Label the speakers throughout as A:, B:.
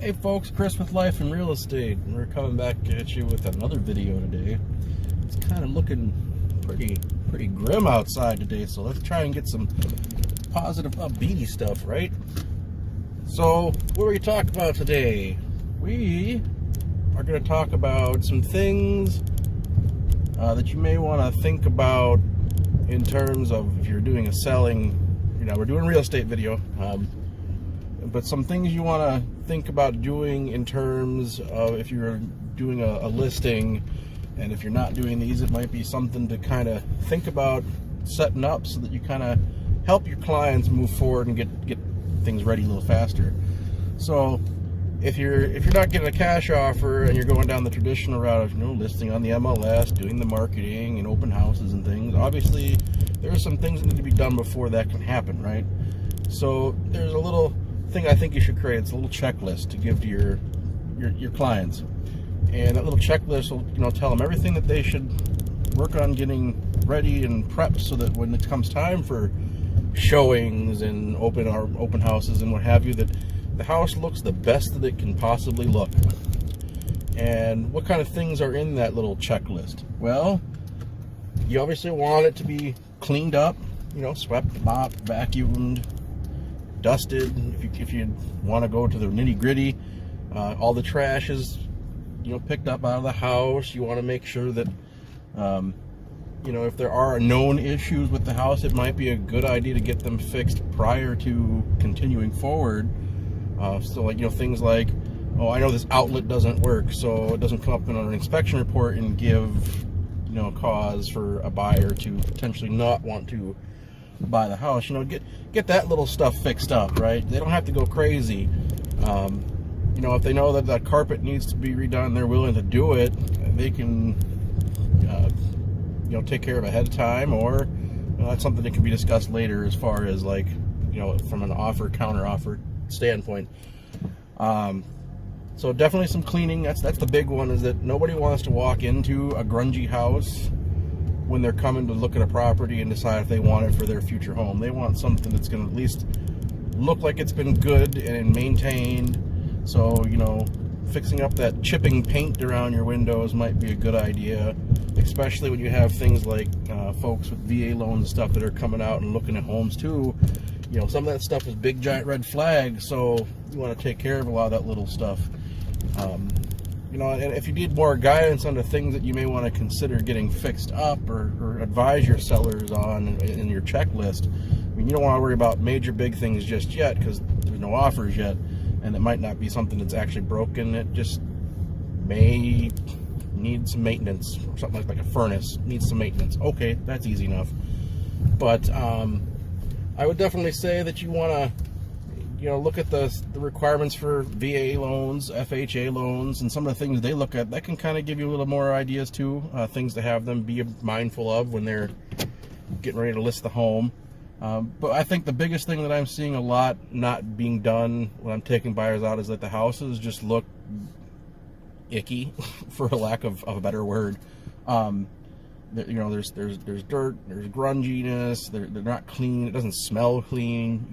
A: Hey folks, Chris with Life and Real Estate, and we're coming back at you with another video today. It's kind of looking pretty grim outside today, so let's try and get some positive, upbeat stuff, right? So, what are we talking about today? We are going to talk about some things that you may want to think about in terms of if you're doing a selling, we're doing a real estate video, but some things you want to think about doing in terms of if you're doing a listing, and if you're not doing these, it might be something to kind of think about setting up so that you kind of help your clients move forward and get things ready a little faster. So if you're not getting a cash offer and you're going down the traditional route of listing on the MLS, doing the marketing and open houses and things, obviously there are some things that need to be done before that can happen, right? So there's a little thing I think you should create. It's a little checklist to give to your clients, and that little checklist will tell them everything that they should work on getting ready and prepped, so that when it comes time for showings and open houses and what have you, that the house looks the best that it can possibly look. And what kind of things are in that little checklist? Well, you obviously want it to be cleaned up, swept, mopped, vacuumed, dusted. If you want to go to the nitty gritty, all the trash is picked up out of the house. You want to make sure that if there are known issues with the house, it might be a good idea to get them fixed prior to continuing forward. So things like, oh, I know this outlet doesn't work, so it doesn't come up in an inspection report and give cause for a buyer to potentially not want to buy the house. Get that little stuff fixed up, right? They don't have to go crazy. If they know that the carpet needs to be redone, they're willing to do it. They can take care of it ahead of time, or that's something that can be discussed later as far as from an counter offer standpoint. So definitely some cleaning. That's the big one, is that nobody wants to walk into a grungy house when they're coming to look at a property and decide if they want it for their future home. They want something that's going to at least look like it's been good and maintained. So, fixing up that chipping paint around your windows might be a good idea, especially when you have things like folks with VA loans and stuff that are coming out and looking at homes too. Some of that stuff is big giant red flags, so you want to take care of a lot of that little stuff. And if you need more guidance on the things that you may want to consider getting fixed up or advise your sellers on in your checklist, you don't want to worry about major big things just yet, because there's no offers yet, and it might not be something that's actually broken. It just may need some maintenance, or something like a furnace needs some maintenance. Okay, that's easy enough. But I would definitely say that you want to look at the requirements for VA loans, FHA loans, and some of the things they look at. That can kind of give you a little more ideas too, things to have them be mindful of when they're getting ready to list the home. But I think the biggest thing that I'm seeing a lot not being done when I'm taking buyers out is that the houses just look icky, for a lack of a better word. There's dirt, there's grunginess, they're not clean, it doesn't smell clean.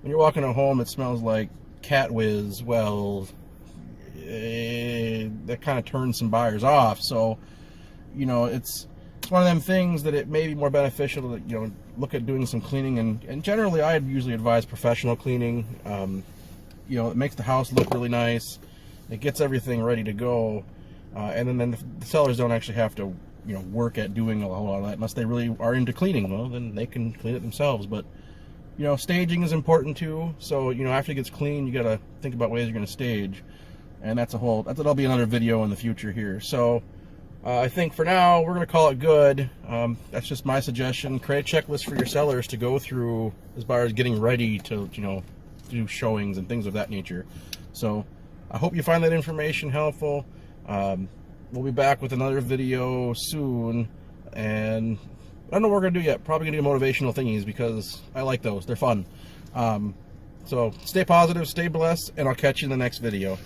A: When you're walking a home, it smells like cat whiz. Well, that kind of turns some buyers off. So, it's one of them things that it may be more beneficial to, look at doing some cleaning. And generally, I'd usually advise professional cleaning. It makes the house look really nice. It gets everything ready to go. And then the sellers don't actually have to, work at doing a whole lot of that unless they really are into cleaning. Well, then they can clean it themselves. But staging is important too. So, after it gets clean, you got to think about ways you're going to stage. And that'll be another video in the future here. So, I think for now, we're going to call it good. That's just my suggestion. Create a checklist for your sellers to go through as far as getting ready to, do showings and things of that nature. So, I hope you find that information helpful. We'll be back with another video soon. And I don't know what we're going to do yet. Probably going to do motivational thingies, because I like those. They're fun. So stay positive, stay blessed, and I'll catch you in the next video.